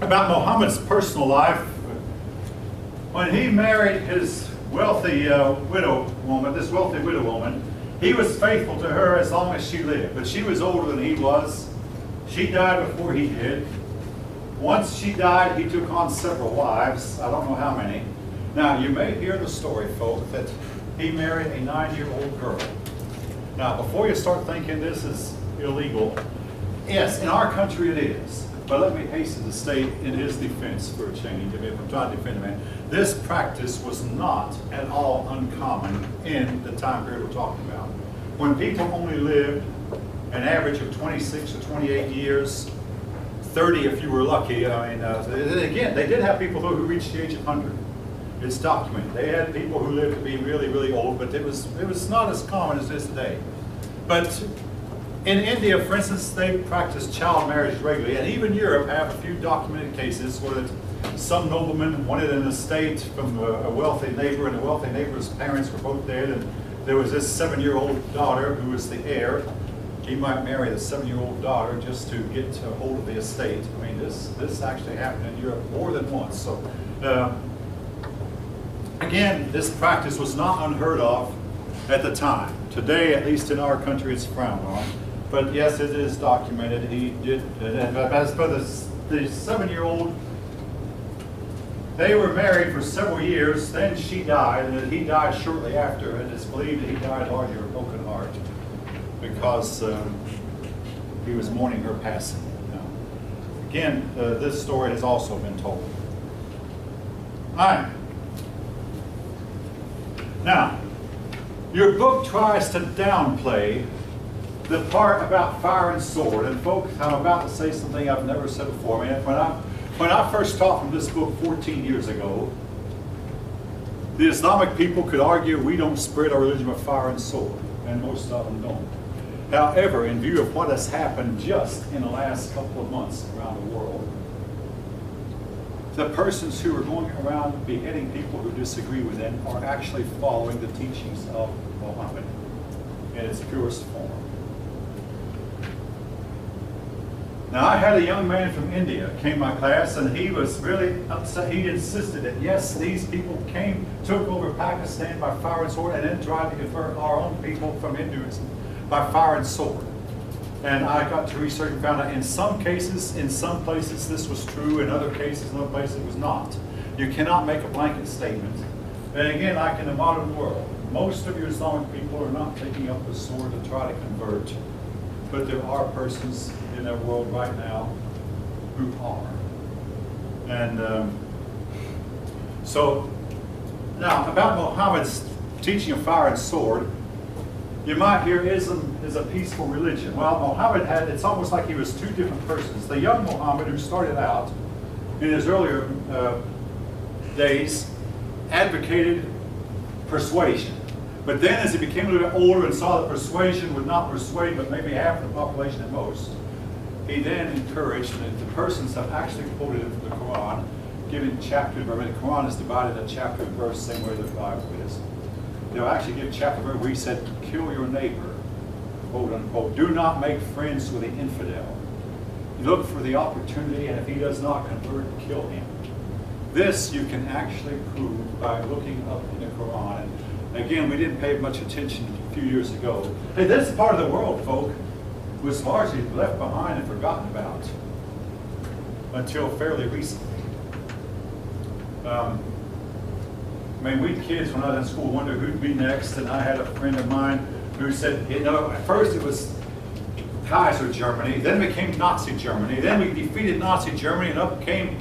about Muhammad's personal life. When he married his wealthy widow woman, he was faithful to her as long as she lived. But she was older than he was. She died before he did. Once she died, he took on several wives. I don't know how many. Now, you may hear the story, folks, that he married a 9-year-old girl. Now, before you start thinking this is illegal, yes, in our country it is. But let me hasten to state in his defense for a change, if I'm trying to defend a man, this practice was not at all uncommon in the time period we're talking about. When people only lived an average of 26 or 28 years, 30 if you were lucky. I mean, again, they did have people who reached the age of 100. It's documented. They had people who lived to be really, really old, but it was not as common as it is today. But in India, for instance, they practice child marriage regularly, and even Europe have a few documented cases where some nobleman wanted an estate from a wealthy neighbor, and the wealthy neighbor's parents were both dead, and there was this 7-year-old daughter who was the heir. He might marry the 7-year-old daughter just to get a hold of the estate. I mean, this actually happened in Europe more than once. So, again, this practice was not unheard of at the time. Today, at least in our country, it's frowned on. But yes, it is documented. He did. As for the 7-year-old, they were married for several years. Then she died, and he died shortly after. And it's believed that he died largely of a broken heart because he was mourning her passing. Now, again, this story has also been told. All right. Now, your book tries to downplay the part about fire and sword. And folks, I'm about to say something I've never said before. I mean, when I first taught from this book 14 years ago, the Islamic people could argue we don't spread our religion with fire and sword, and most of them don't. However, in view of what has happened just in the last couple of months around the world, the persons who are going around beheading people who disagree with them are actually following the teachings of Muhammad in its purest form. Now, I had a young man from India came to my class, and he was really upset. He insisted that, yes, these people took over Pakistan by fire and sword, and then tried to convert our own people from Hinduism by fire and sword. And I got to research and found out in some cases, in some places this was true, in other cases, in other places it was not. You cannot make a blanket statement. And again, like in the modern world, most of your Islamic people are not taking up the sword to try to convert. But there are persons in our world right now who are. And so, now about Muhammad's teaching of fire and sword, you might hear Islam is a peaceful religion. Well, Muhammad it's almost like he was two different persons. The young Muhammad who started out in his earlier days advocated persuasion. But then as he became a little bit older and saw that persuasion would not persuade but maybe half the population at most, he then encouraged, and the persons have actually quoted it from the Quran, giving chapter and verse. The Quran is divided into chapter and verse, same way the Bible is. They'll actually give chapter and verse where he said, kill your neighbor, quote unquote. Do not make friends with the infidel. Look for the opportunity, and if he does not convert, kill him. This you can actually prove by looking up in the Quran. And again, we didn't pay much attention a few years ago. Hey, this part of the world, folk, was largely left behind and forgotten about until fairly recently. I mean, we kids, when I was in school, wondered who'd be next, and I had a friend of mine who said, you know, at first it was Kaiser Germany, then it became Nazi Germany, then we defeated Nazi Germany, and up came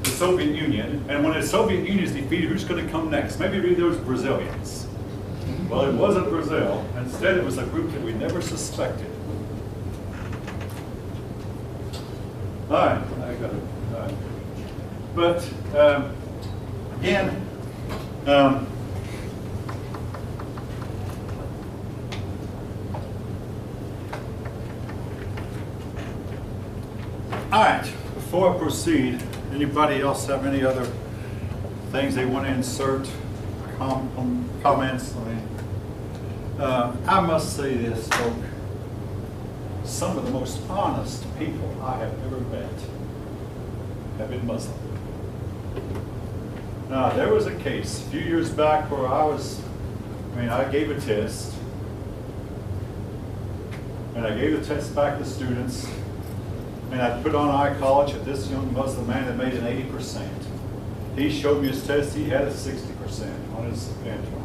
the Soviet Union, and when the Soviet Union is defeated, who's going to come next? Maybe it'd be those Brazilians. Well, it wasn't Brazil. Instead, it was a group that we never suspected. All right, I got it. All right. But again, all right, before I proceed, anybody else have any other things they want to insert, comments? I must say this, folks. Some of the most honest people I have ever met have been Muslim. Now, there was a case a few years back where I gave a test, and I gave the test back to students, and I put on iCollege that this young Muslim man had made an 80%. He showed me his test, he had a 60% on his Antron.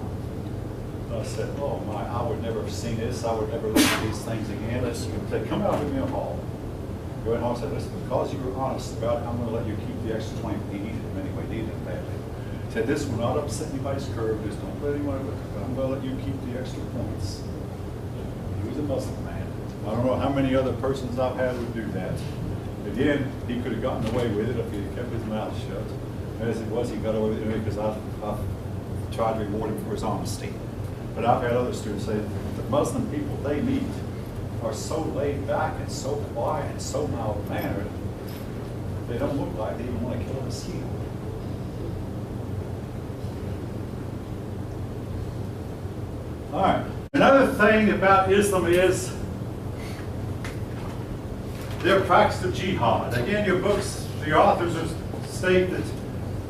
I said, oh my, I would never have seen this, I would never look at these things again. I said, come out with me in the hall. Go in the hall and said, listen, because you were honest about it, I'm going to let you keep the extra 20. He needed it anyway, needed it badly. I said, this will not upset anybody's curve, just don't let anyone look at it, but I'm going to let you keep the extra points. He was a Muslim man. I don't know how many other persons I've had would do that. Again, he could have gotten away with it if he had kept his mouth shut. As it was, he got away with it because I've tried to reward him for his honesty. But I've had other students say that the Muslim people they meet are so laid back and so quiet and so mild-mannered, they don't look like they even want to kill a mosquito. All right. Another thing about Islam is their practice of jihad. Again, your books, the authors state that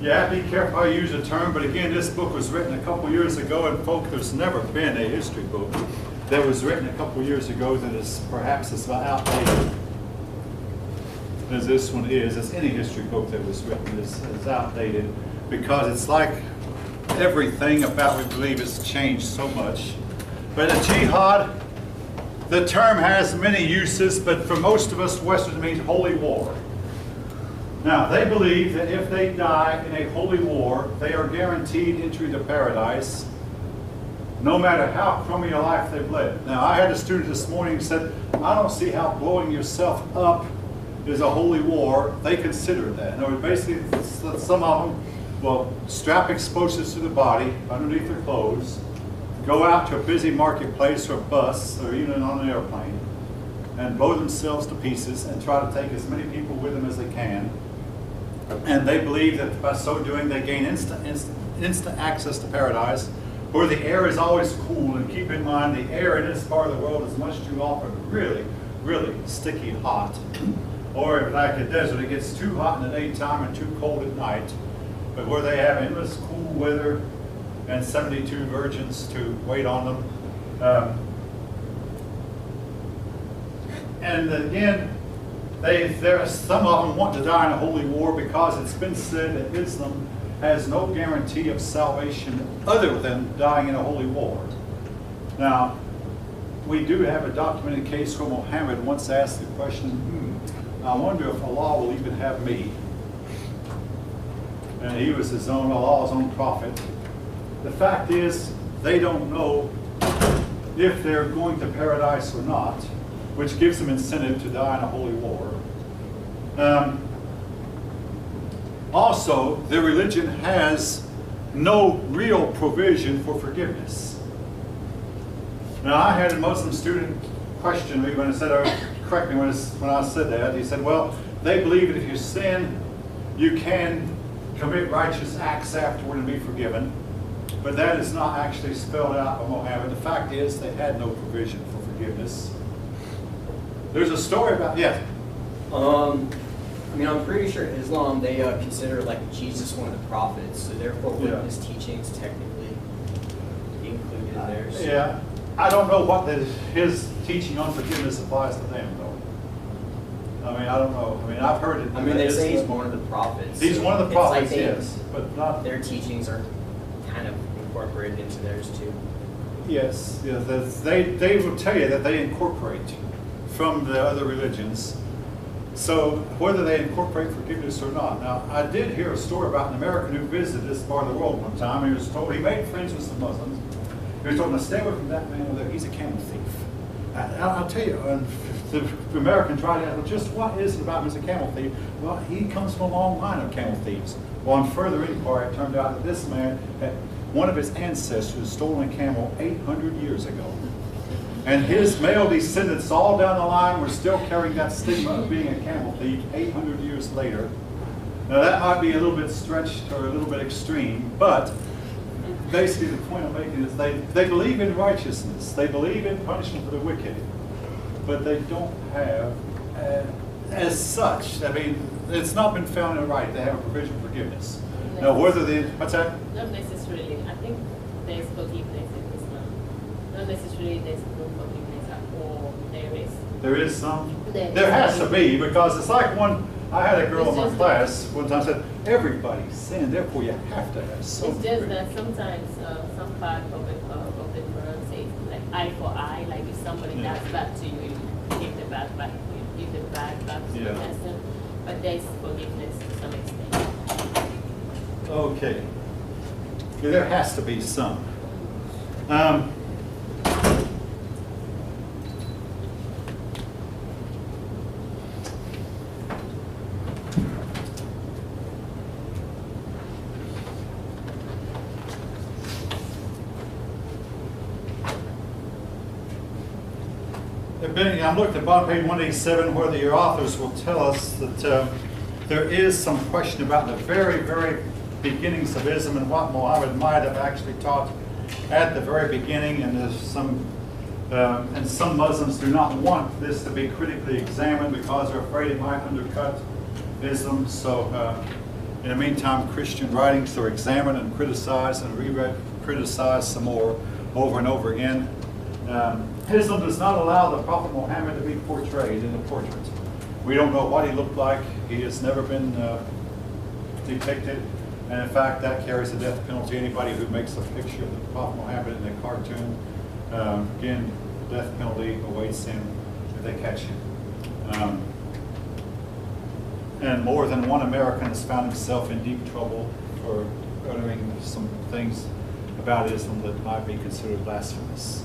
you have to be careful how you use the term, but again, this book was written a couple years ago, and folks, there's never been a history book that was written a couple years ago that is perhaps as outdated as this one is, as any history book that was written is outdated, because it's like everything about we believe has changed so much. But a jihad, the term has many uses, but for most of us Westerners it means holy war. Now, they believe that if they die in a holy war, they are guaranteed entry to paradise, no matter how crummy a life they've led. Now, I had a student this morning who said, I don't see how blowing yourself up is a holy war. They consider that. Now, basically, some of them will strap explosives to the body underneath their clothes, go out to a busy marketplace or bus or even on an airplane, and blow themselves to pieces and try to take as many people with them as they can. And they believe that by so doing they gain instant access to paradise, where the air is always cool. And keep in mind, the air in this part of the world is much too often really, really sticky hot. Or like a desert, it gets too hot in the daytime and too cold at night. But where they have endless cool weather and 72 virgins to wait on them. And again, some of them want to die in a holy war because it's been said that Islam has no guarantee of salvation other than dying in a holy war. Now, we do have a documented case where Muhammad once asked the question, I wonder if Allah will even have me. And he was Allah's own prophet. The fact is, they don't know if they're going to paradise or not, which gives them incentive to die in a holy war. Also, their religion has no real provision for forgiveness. Now, I had a Muslim student question me when I said, correct me when I said that. He said, well, they believe that if you sin, you can commit righteous acts afterward and be forgiven. But that is not actually spelled out by Muhammad. The fact is, they had no provision for forgiveness. There's a story about, yes? I mean, I'm pretty sure Islam, they consider like Jesus one of the prophets, so therefore wouldn't his teachings technically be included in theirs? Yeah. I don't know what his teaching on forgiveness applies to them, though. I mean, I don't know. I mean, I've heard it. I mean, they say he's one of the prophets. He's one of the prophets, yes. But not their teachings are kind of incorporated into theirs, too. Yes. Yeah, they will tell you that they incorporate from the other religions. So whether they incorporate forgiveness or not. Now, I did hear a story about an American who visited this part of the world one time. He was told, he made friends with some Muslims. He was told, now stay away from that man over there. He's a camel thief. I'll tell you, the American tried to ask, well, just what is it about him as a camel thief? Well, he comes from a long line of camel thieves. Well, on further inquiry, it turned out that this man, one of his ancestors, stolen a camel 800 years ago. And his male descendants all down the line were still carrying that stigma of being a camel thief 800 years later. Now that might be a little bit stretched or a little bit extreme, but basically the point I'm making is they believe in righteousness. They believe in punishment for the wicked, but they don't have as such. I mean, it's not been found in right. They have a provision for forgiveness. Now, whether they, what's that? Not necessarily. I think there's forgiveness in Islam. Not necessarily there's no forgiveness at all. There is some. There There is. has to be, because it's like one, I had a girl in It's my just- class one time said, everybody sinned, therefore you have to have some. It's just that sometimes some part of the Quran says like eye for eye, like if somebody Yeah. does bad to you, you give the bad back, you give the bad back to the Yeah. person. But there's forgiveness to some extent. Okay. Yeah, there has to be some. I'm looking at bottom page 187, where the authors will tell us that there is some question about the very, very beginnings of Islam and what Muhammad might have actually taught at the very beginning, and there's some and some Muslims do not want this to be critically examined because they're afraid it might undercut Islam. So in the meantime, Christian writings are examined and criticized and reread, criticized some more over and over again. Islam does not allow the Prophet Muhammad to be portrayed in a portrait. We don't know what he looked like. He has never been depicted. And in fact, that carries a death penalty. Anybody who makes a picture of the Prophet Muhammad in a cartoon, again, the death penalty awaits him if they catch him. And more than one American has found himself in deep trouble for uttering some things about Islam that might be considered blasphemous.